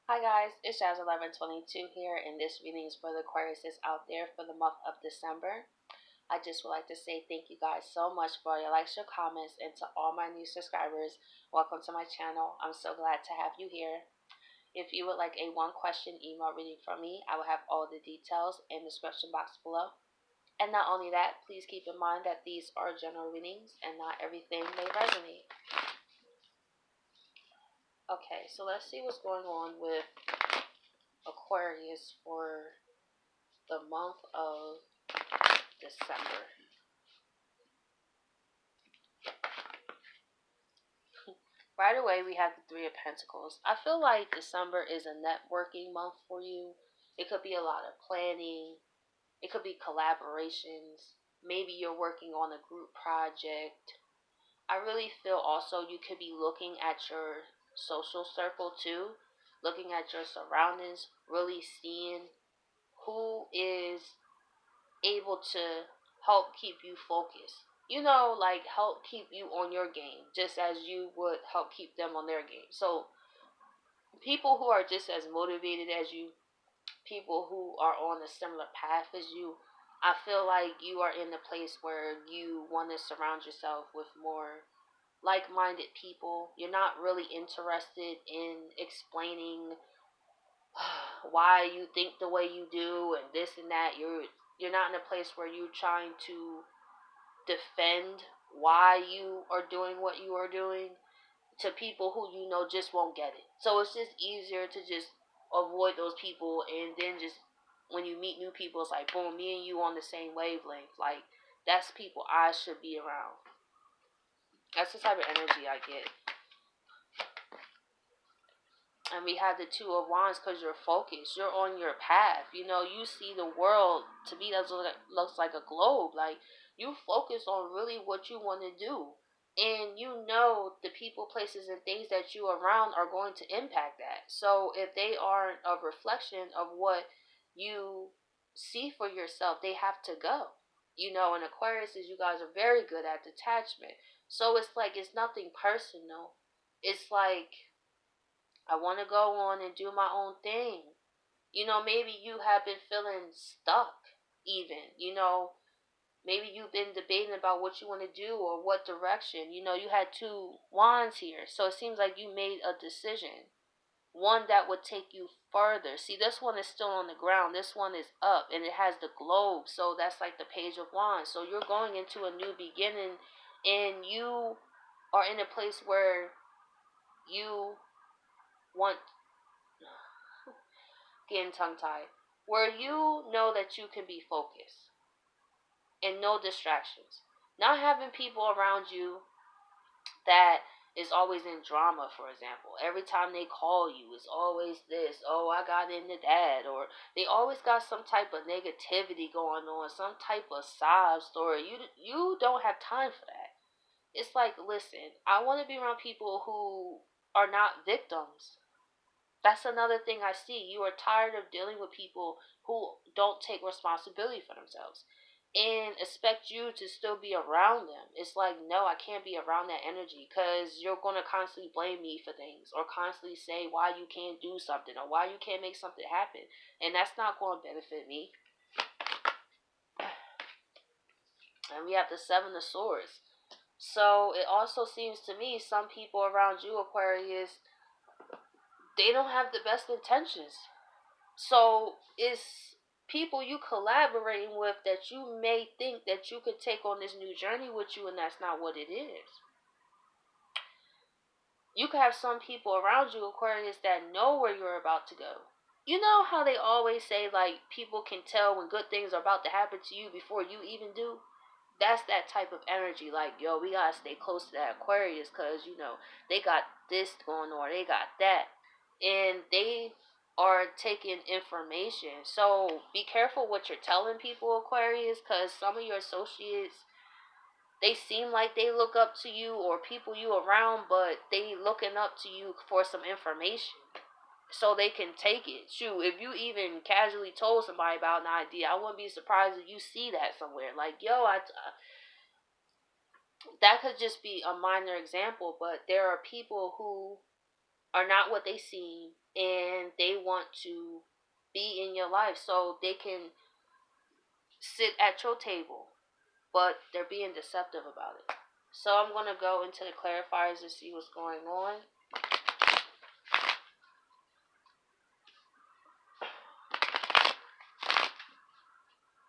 Hi guys, it's Jazz1122 here, and this reading is for the Aquarius out there for the month of December. I just would like to say thank you guys so much for your likes, your comments, and to all my new subscribers. Welcome to my channel. I'm so glad to have you here. If you would like a one-question email reading from me, I will have all the details in the description box below. And not only that, please keep in mind that these are general readings and not everything may resonate. Okay, so let's see what's going on with Aquarius for the month of December. Right away, we have the Three of Pentacles. I feel like December is a networking month for you. It could be a lot of planning. It could be collaborations. Maybe you're working on a group project. I really feel also you could be looking at your social circle too. Looking at your surroundings. Really seeing who is able to help keep you focused. Like help keep you on your game, just as you would help keep them on their game. So, people who are just as motivated as you, people who are on a similar path as you, I feel like you are in a place where you want to surround yourself with more like minded people. You're not really interested in explaining why you think the way you do and this and that. You're not in a place where you're trying to defend why you are doing what you are doing to people who just won't get it. So it's just easier to just avoid those people, and then just when you meet new people, it's like boom, me and you on the same wavelength. Like that's people I should be around. That's the type of energy I get. And we have the Two of Wands because you're focused. You're on your path. You see the world. To me, that looks like a globe. Like, you focus on really what you want to do. And the people, places, and things that you are around are going to impact that. So if they aren't a reflection of what you see for yourself, they have to go. And Aquarius is, you guys are very good at detachment. So it's like, it's nothing personal. It's like, I want to go on and do my own thing. Maybe you have been feeling stuck, even. Maybe you've been debating about what you want to do or what direction. You had two wands here. So it seems like you made a decision. One that would take you further. See, this one is still on the ground. This one is up and it has the globe. So that's like the Page of Wands. So you're going into a new beginning, and you are in a place where you want, getting tongue tied, where you know that you can be focused and no distractions. Not having people around you that is always in drama, for example. Every time they call you, it's always this, oh, I got into that, or they always got some type of negativity going on, some type of sob story. You don't have time for that. It's like, listen, I want to be around people who are not victims. That's another thing I see. You are tired of dealing with people who don't take responsibility for themselves and expect you to still be around them. It's like, no, I can't be around that energy, because you're going to constantly blame me for things or constantly say why you can't do something or why you can't make something happen. And that's not going to benefit me. And we have the Seven of Swords. So it also seems to me some people around you, Aquarius, they don't have the best intentions. So it's people you collaborating with that you may think that you could take on this new journey with you, and that's not what it is. You could have some people around you, Aquarius, that know where you're about to go. You know how they always say, like, people can tell when good things are about to happen to you before you even do? That's that type of energy. Like, yo, we gotta stay close to that Aquarius, because they got this going on, they got that, and they are taking information. So be careful what you're telling people, Aquarius, because some of your associates, they seem like they look up to you, or people you around, but they looking up to you for some information so they can take it. Shoot, if you even casually told somebody about an idea, I wouldn't be surprised if you see that somewhere. Like, yo, that could just be a minor example, but there are people who are not what they seem, and they want to be in your life so they can sit at your table, but they're being deceptive about it. So I'm going to go into the clarifiers to see what's going on.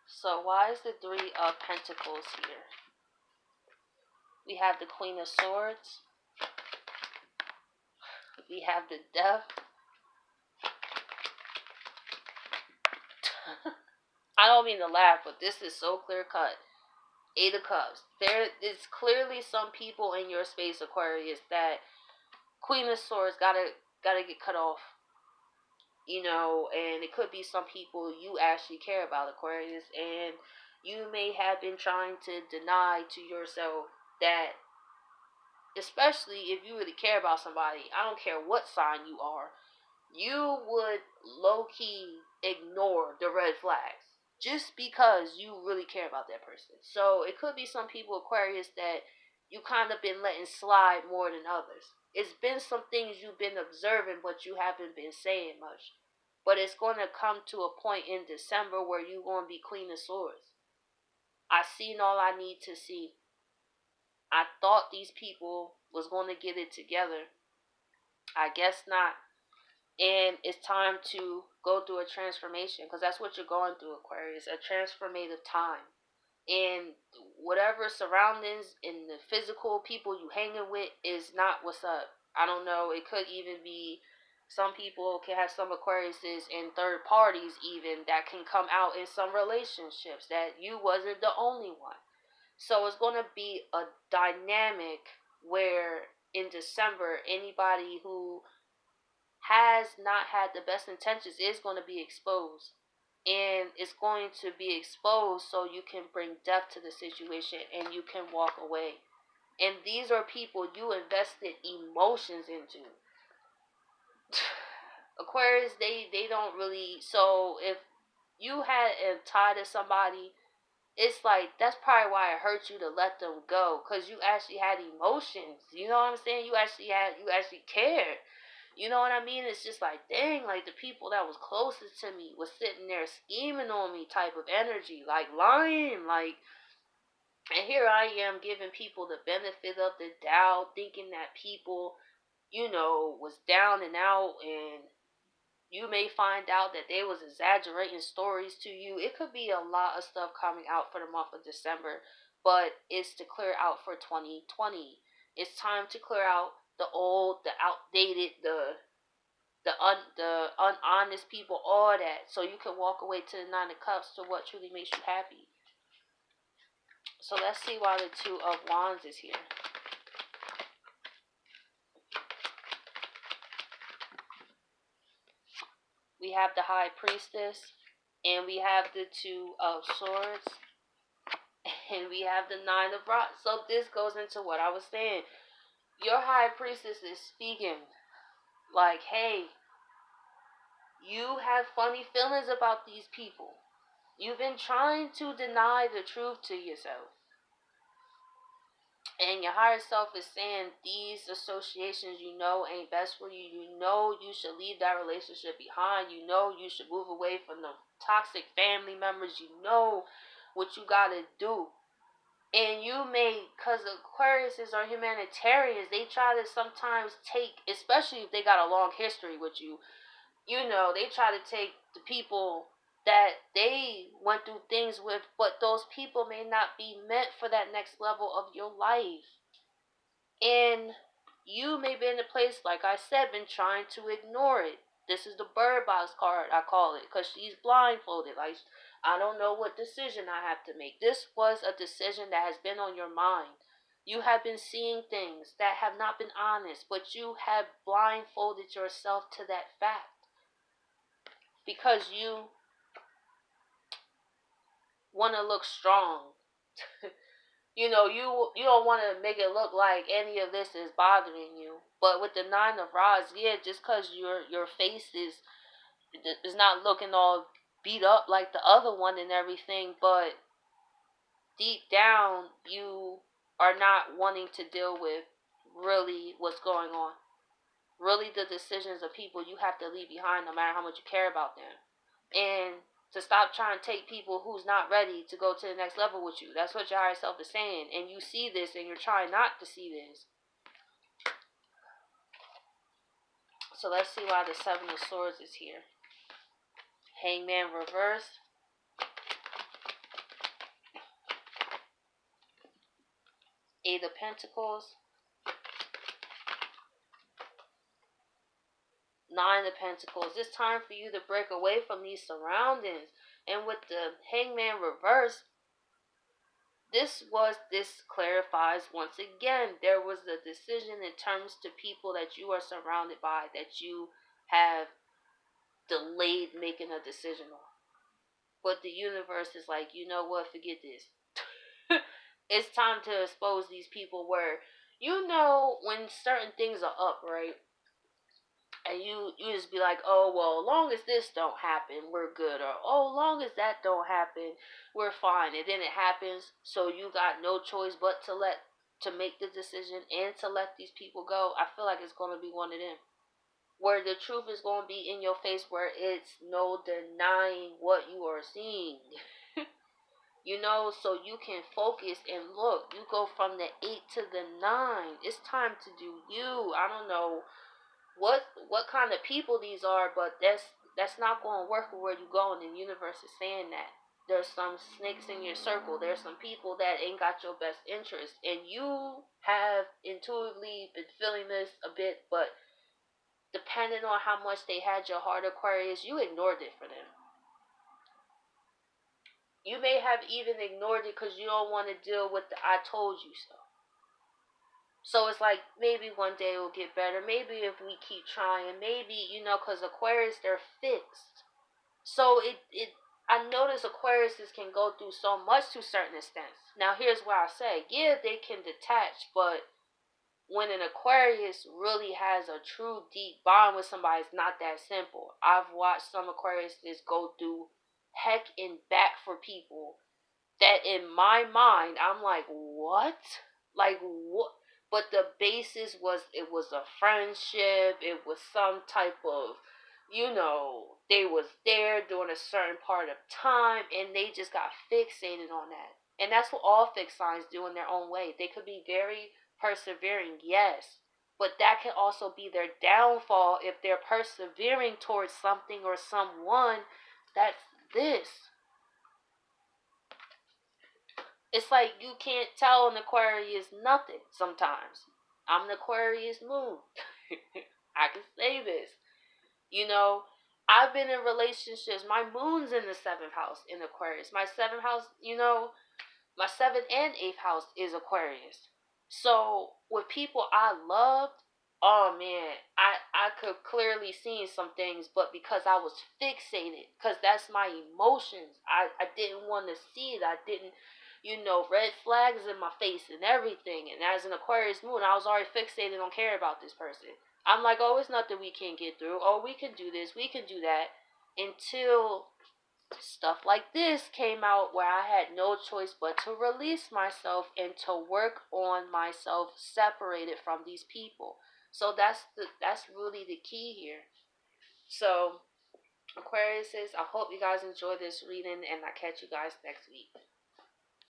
So why is the Three of Pentacles here? We have the Queen of Swords. We have the Death. I don't mean to laugh, but this is so clear cut. Eight of Cups. There is clearly some people in your space, Aquarius, that Queen of Swords gotta get cut off. You know, and it could be some people you actually care about, Aquarius, and you may have been trying to deny to yourself that, especially if you really care about somebody, I don't care what sign you are, you would low-key ignore the red flags just because you really care about that person. So it could be some people, Aquarius, that you kind of been letting slide more than others. It's been some things you've been observing, but you haven't been saying much. But it's going to come to a point in December where you're going to be Queen of Swords. I seen all I need to see. I thought these people was going to get it together. I guess not. And it's time to go through a transformation, because that's what you're going through, Aquarius, a transformative time. And whatever surroundings and the physical people you hanging with is not what's up. I don't know. It could even be some people can have some Aquariuses and third parties even that can come out in some relationships that you wasn't the only one. So it's going to be a dynamic where in December, anybody who has not had the best intentions is going to be exposed. And it's going to be exposed so you can bring depth to the situation and you can walk away. And these are people you invested emotions into. Aquarius, they don't really. So if you had a tie to somebody, it's like that's probably why it hurt you to let them go, because you actually had emotions. You know what I'm saying? You actually cared. You know what I mean? It's just like, dang, like the people that was closest to me was sitting there scheming on me type of energy, like lying, like, and here I am giving people the benefit of the doubt, thinking that people, you know, was down and out, and you may find out that they was exaggerating stories to you. It could be a lot of stuff coming out for the month of December, but it's to clear out for 2020. It's time to clear out the old, the outdated, the unhonest people, all that, so you can walk away to the Nine of Cups to what truly makes you happy. So let's see why the Two of Wands is here. We have the High Priestess, and we have the Two of Swords, and we have the Nine of Rods. So this goes into what I was saying. Your High Priestess is speaking like, hey, you have funny feelings about these people. You've been trying to deny the truth to yourself. And your higher self is saying these associations you know ain't best for you. You know you should leave that relationship behind. You know you should move away from the toxic family members. You know what you gotta do. And you may, because Aquariuses are humanitarians, they try to sometimes take, especially if they got a long history with you, you know, they try to take the people that they went through things with, but those people may not be meant for that next level of your life. And you may be in a place, like I said, been trying to ignore it. This is the bird box card, I call it, because she's blindfolded. Like, I don't know what decision I have to make. This was a decision that has been on your mind. You have been seeing things that have not been honest, but you have blindfolded yourself to that fact. Because you want to look strong. You know, you don't want to make it look like any of this is bothering you. But with the Nine of Rods, yeah, just because your face is not looking all beat up like the other one and everything, but deep down you are not wanting to deal with really what's going on. really the decisions of people you have to leave behind no matter how much you care about them. And to stop trying to take people who's not ready to go to the next level with you. That's what your higher self is saying. And you see this and you're trying not to see this. So let's see why the Seven of Swords is here. Hangman reversed. Eight of Pentacles. Nine of Pentacles. It's time for you to break away from these surroundings. And with the Hangman reverse, this clarifies once again, there was a decision in terms to people that you are surrounded by that you have delayed making a decision on. But the universe is like, you know what, forget this. It's time to expose these people where, when certain things are up, right? And you just be like, oh, well, as long as this don't happen, we're good. Or, oh, as long as that don't happen, we're fine. And then it happens, so you got no choice but to make the decision and to let these people go. I feel like it's going to be one of them. Where the truth is going to be in your face, where it's no denying what you are seeing. So you can focus and look. You go from the 8 to the 9. It's time to do you. I don't know what kind of people these are, but that's not going to work with where you're going. And the universe is saying that there's some snakes in your circle. There's some people that ain't got your best interest, and you have intuitively been feeling this a bit, but depending on how much they had your heart, Aquarius, you ignored it for them. You may have even ignored it because you don't want to deal with the I told you so. So it's like, maybe one day it will get better. Maybe if we keep trying. Maybe, because Aquarius, they're fixed. So I notice Aquariuses can go through so much to certain extents. Now, here's where I say, yeah, they can detach, but when an Aquarius really has a true deep bond with somebody, it's not that simple. I've watched some Aquariuses go through heck and back for people that in my mind, I'm like, what? Like, what? But the basis was, it was a friendship. It was some type of, they was there during a certain part of time, and they just got fixated on that. And that's what all fixed signs do in their own way. They could be very persevering, yes, but that can also be their downfall if they're persevering towards something or someone that's this. It's like you can't tell an Aquarius nothing sometimes. I'm an Aquarius moon. I can say this. I've been in relationships. My moon's in the 7th house in Aquarius. My 7th house, my 7th and 8th house is Aquarius. So with people I loved, oh man, I could clearly see some things, but because I was fixated, because that's my emotions, I didn't want to see it. I didn't, red flags in my face and everything. And as an Aquarius moon, I was already fixated on care about this person. I'm like, oh, it's nothing we can't get through. Oh, we can do this, we can do that. Until stuff like this came out, where I had no choice but to release myself and to work on myself separated from these people. So that's really the key here. So Aquarius, I hope you guys enjoy this reading, and I'll catch you guys next week.